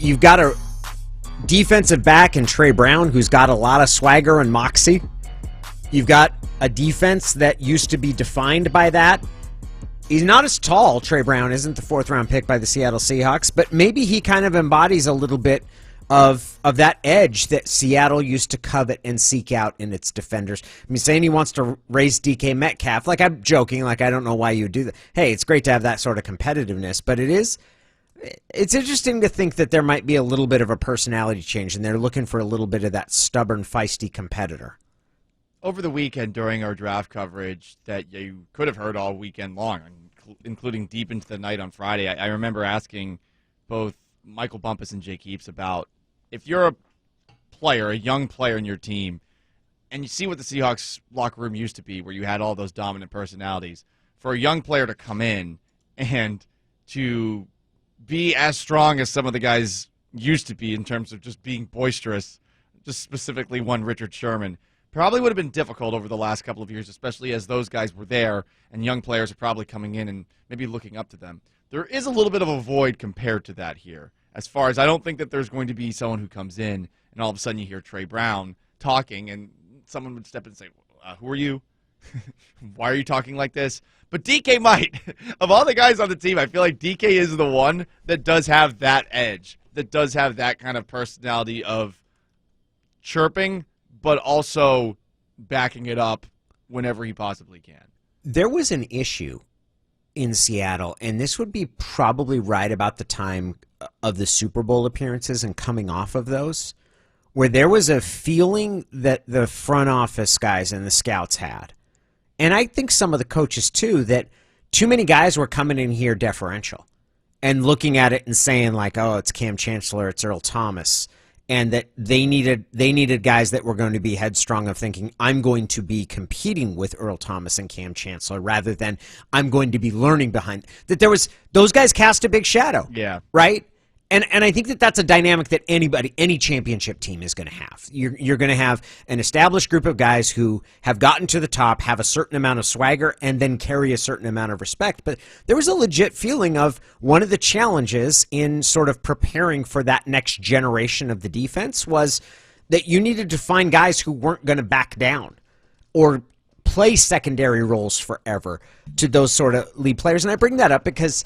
you've got a defensive back in Trey Brown who's got a lot of swagger and moxie. You've got a defense that used to be defined by that. He's not as tall, Trey Brown isn't, the fourth-round pick by the Seattle Seahawks, but maybe he kind of embodies a little bit of that edge that Seattle used to covet and seek out in its defenders. I mean, saying he wants to raise DK Metcalf, like I'm joking, like I don't know why you would do that. Hey, it's great to have that sort of competitiveness, but it's interesting to think that there might be a little bit of a personality change, and they're looking for a little bit of that stubborn, feisty competitor. Over the weekend during our draft coverage that you could have heard all weekend long, including deep into the night on Friday, I remember asking both Michael Bumpus and Jake Heaps about if you're a player, a young player in your team, and you see what the Seahawks locker room used to be where you had all those dominant personalities, for a young player to come in and to be as strong as some of the guys used to be in terms of just being boisterous, just specifically one Richard Sherman, probably would have been difficult over the last couple of years, especially as those guys were there and young players are probably coming in and maybe looking up to them. There is a little bit of a void compared to that here. As far as I don't think that there's going to be someone who comes in and all of a sudden you hear Trey Brown talking and someone would step in and say, who are you? Why are you talking like this? But DK might. Of all the guys on the team, I feel like DK is the one that does have that edge, that does have that kind of personality of chirping, but also backing it up whenever he possibly can. There was an issue in Seattle, and this would be probably right about the time of the Super Bowl appearances and coming off of those, where there was a feeling that the front office guys and the scouts had, and I think some of the coaches too, that too many guys were coming in here deferential and looking at it and saying like, oh, it's Cam Chancellor, it's Earl Thomas, and that they needed guys that were going to be headstrong of thinking, I'm going to be competing with Earl Thomas and Cam Chancellor rather than I'm going to be learning behind. That there was, those guys cast a big shadow. Yeah. Right? And I think that that's a dynamic that any championship team is going to have. You're going to have an established group of guys who have gotten to the top, have a certain amount of swagger, and then carry a certain amount of respect. But there was a legit feeling of one of the challenges in sort of preparing for that next generation of the defense was that you needed to find guys who weren't going to back down or play secondary roles forever to those sort of lead players. And I bring that up because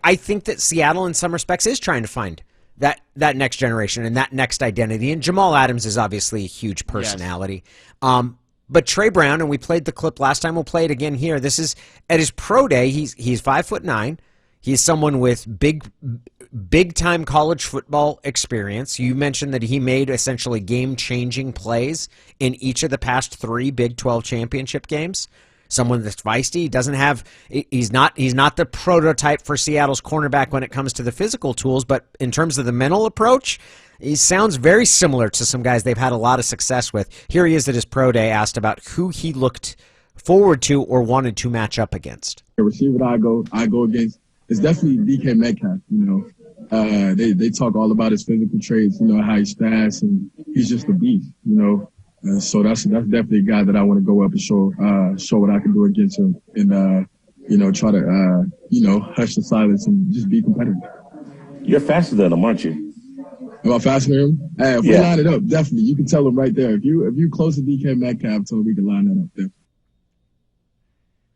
I think that Seattle, in some respects, is trying to find that next generation and that next identity. And Jamal Adams is obviously a huge personality. Yes. But Trey Brown, and we played the clip last time, we'll play it again here. This is at his pro day. He's 5'9". He's someone with big time college football experience. You mentioned that he made essentially game-changing plays in each of the past 3 Big 12 championship games. Someone that's feisty. He doesn't have. He's not the prototype for Seattle's cornerback when it comes to the physical tools, but in terms of the mental approach, he sounds very similar to some guys they've had a lot of success with. Here he is at his pro day, asked about who he looked forward to or wanted to match up against. The receiver that I go against is definitely DK Metcalf. You know, they talk all about his physical traits. You know, how he's fast and he's just a beast. You know. So that's definitely a guy that I want to go up and show what I can do against him and, you know, try to, you know, hush the silence and just be competitive. You're faster than him, aren't you? Am I faster than him? Hey, if we line it up, definitely. You can tell him right there. If you close to DK Metcalf, tell him we can line that up there.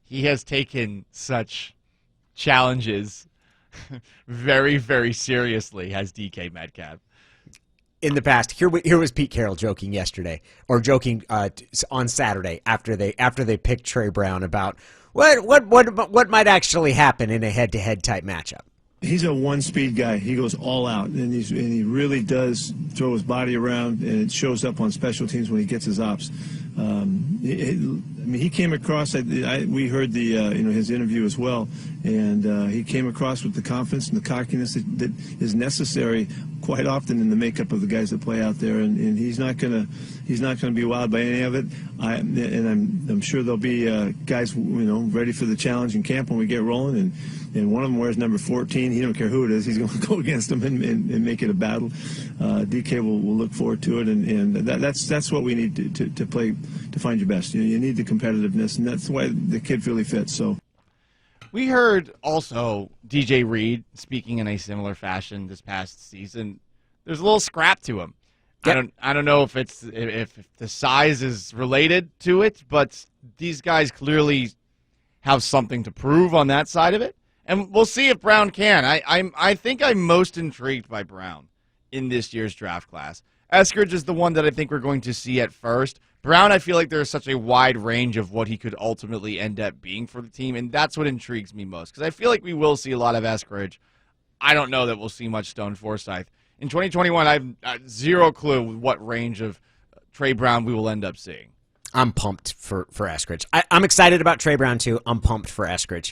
He has taken such challenges very, very seriously, has DK Metcalf. In the past, here was Pete Carroll joking yesterday, or joking on Saturday after they picked Trey Brown about what might actually happen in a head-to-head type matchup. He's a one-speed guy. He goes all out, and he really does throw his body around, and it shows up on special teams when he gets his ops. He came across. We heard his interview as well, and he came across with the confidence and the cockiness that is necessary quite often in the makeup of the guys that play out there. And he's not gonna be wowed by any of it. I'm sure there'll be guys ready for the challenge in camp when we get rolling. And one of them wears number 14. He don't care who it is. He's going to go against them and make it a battle. DK will look forward to it, and that's what we need to play to find your best. You need the competitiveness, and that's why the kid really fits. So, we heard also DJ Reed speaking in a similar fashion this past season. there's a little scrap to him. Yep. I don't know if it's if the size is related to it, but these guys clearly have something to prove on that side of it, and we'll see if Brown can. I think I'm most intrigued by Brown in this year's draft class. Eskridge is the one that I think we're going to see at first. Brown, I feel like there's such a wide range of what he could ultimately end up being for the team, and that's what intrigues me most, because I feel like we will see a lot of Eskridge. I don't know that we'll see much Stone Forsythe. In 2021, I have zero clue what range of Trey Brown we will end up seeing. I'm pumped for Eskridge. I'm excited about Trey Brown, too. I'm pumped for Eskridge.